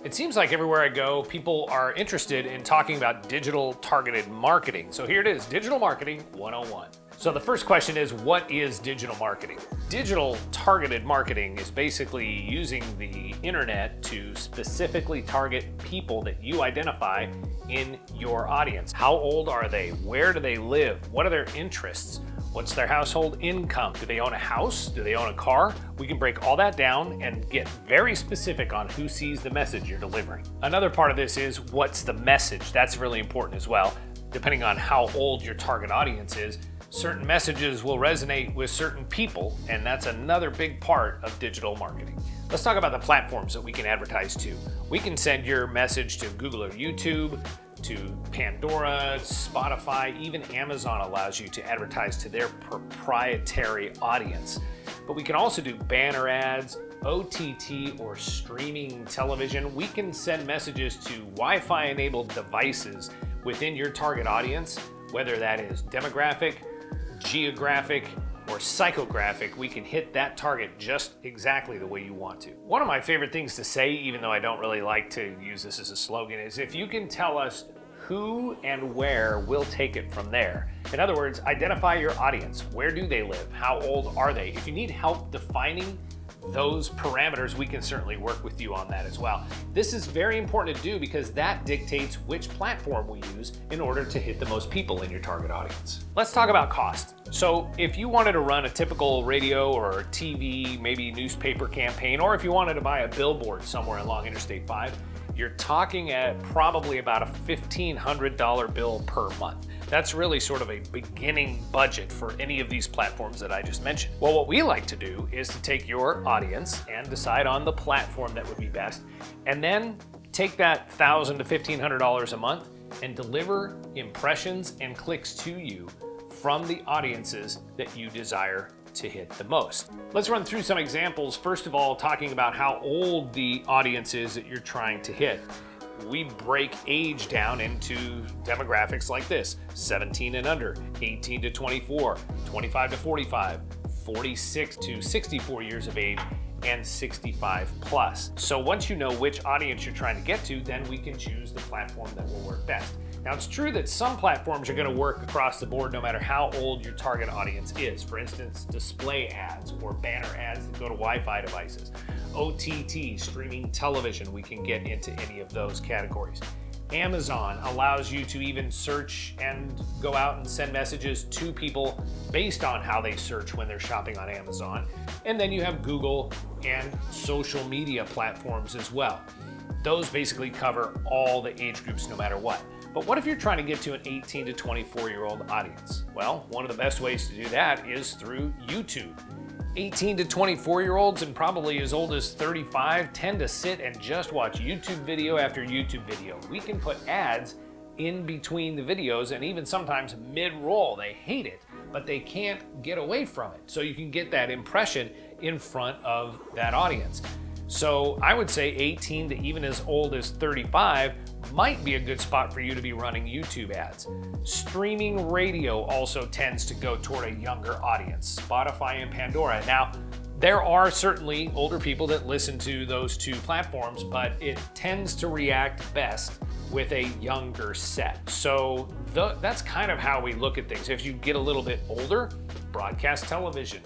It seems like everywhere I go, people are interested in talking about digital targeted marketing. So here it is, Digital Marketing 101. So the first question is, what is digital marketing? Digital targeted marketing is basically using the internet to specifically target people that you identify in your audience. How old are they? Where do they live? What are their interests? What's their household income? Do they own a house? Do they own a car? We can break all that down and get very specific on who sees the message you're delivering. Another part of this is, what's the message? That's really important as well. Depending on how old your target audience is, certain messages will resonate with certain people, and that's another big part of digital marketing. Let's talk about the platforms that we can advertise to. We can send your message to Google or YouTube, to Pandora, Spotify, even Amazon allows you to advertise to their proprietary audience. But we can also do banner ads, OTT or streaming television. We can send messages to Wi-Fi enabled devices within your target audience, whether that is demographic, geographic, or psychographic. We can hit that target just exactly the way you want to. One of my favorite things to say, even though I don't really like to use this as a slogan, is if you can tell us who and where, we'll take it from there. In other words, identify your audience. Where do they live? How old are they? If you need help defining those parameters, we can certainly work with you on that as well. This is very important to do because that dictates which platform we use in order to hit the most people in your target audience. Let's talk about cost. So if you wanted to run a typical radio or TV, maybe newspaper campaign, or if you wanted to buy a billboard somewhere along Interstate 5, you're talking at probably about a $1,500 bill per month. That's really sort of a beginning budget for any of these platforms that I just mentioned. Well, what we like to do is to take your audience and decide on the platform that would be best, and then take that $1,000 to $1,500 a month and deliver impressions and clicks to you from the audiences that you desire to hit the most. Let's run through some examples. First of all, talking about how old the audience is that you're trying to hit. We break age down into demographics like this: 17 and under, 18 to 24, 25 to 45, 46 to 64 years of age, and 65 plus. So once you know which audience you're trying to get to, then we can choose the platform that will work best. Now, it's true that some platforms are going to work across the board no matter how old your target audience is. For instance, display ads or banner ads that go to Wi-Fi devices. OTT, streaming television, we can get into any of those categories. Amazon allows you to even search and go out and send messages to people based on how they search when they're shopping on Amazon. And then you have Google and social media platforms as well. Those basically cover all the age groups no matter what. But what if you're trying to get to an 18 to 24-year-old audience? Well, one of the best ways to do that is through YouTube. 18 to 24-year-olds and probably as old as 35 tend to sit and just watch YouTube video after YouTube video. We can put ads in between the videos and even sometimes mid-roll. They hate it, but they can't get away from it. So you can get that impression in front of that audience. So I would say 18 to even as old as 35 might be a good spot for you to be running YouTube ads. Streaming radio also tends to go toward a younger audience, Spotify and Pandora. Now, there are certainly older people that listen to those two platforms, but it tends to react best with a younger set. So that's kind of how we look at things. If you get a little bit older, broadcast television,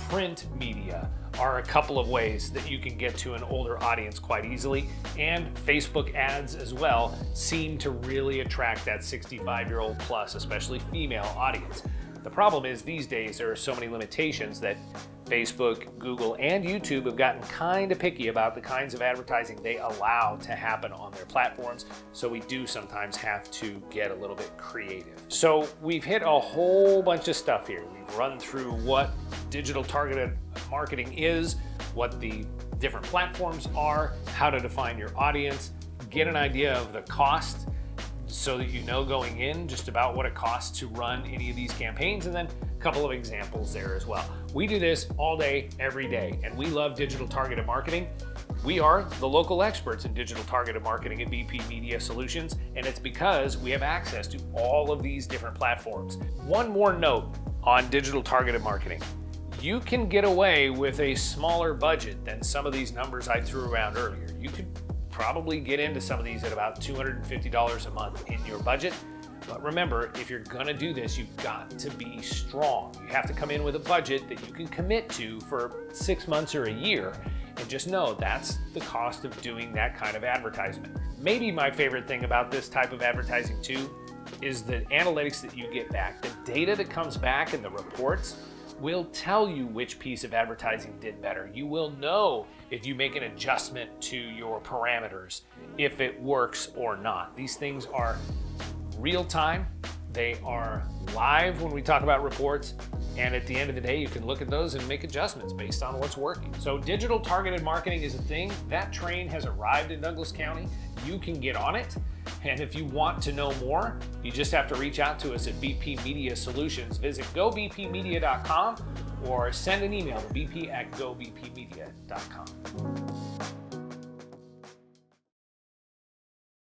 print media are a couple of ways that you can get to an older audience quite easily, and Facebook ads as well seem to really attract that 65-year-old plus, especially female audience. The problem is these days there are so many limitations that Facebook, Google, and YouTube have gotten kind of picky about the kinds of advertising they allow to happen on their platforms, so we do sometimes have to get a little bit creative. So we've hit a whole bunch of stuff here. We've run through what digital targeted marketing is, what the different platforms are, how to define your audience, get an idea of the cost so that you know going in just about what it costs to run any of these campaigns, and then a couple of examples there as well. We do this all day, every day, and we love digital targeted marketing. We are the local experts in digital targeted marketing at BP Media Solutions, and it's because we have access to all of these different platforms. One more note on digital targeted marketing. You can get away with a smaller budget than some of these numbers I threw around earlier. You could probably get into some of these at about $250 a month in your budget. But remember, if you're gonna do this, you've got to be strong. You have to come in with a budget that you can commit to for 6 months or a year, and just know that's the cost of doing that kind of advertisement. Maybe my favorite thing about this type of advertising too is the analytics that you get back. The data that comes back in the reports will tell you which piece of advertising did better. You will know if you make an adjustment to your parameters, if it works or not. These things are real time. They are live when we talk about reports. And at the end of the day, you can look at those and make adjustments based on what's working. So digital targeted marketing is a thing. That train has arrived in Douglas County. You can get on it. And if you want to know more, you just have to reach out to us at BP Media Solutions. Visit gobpmedia.com or send an email to bp@gobpmedia.com.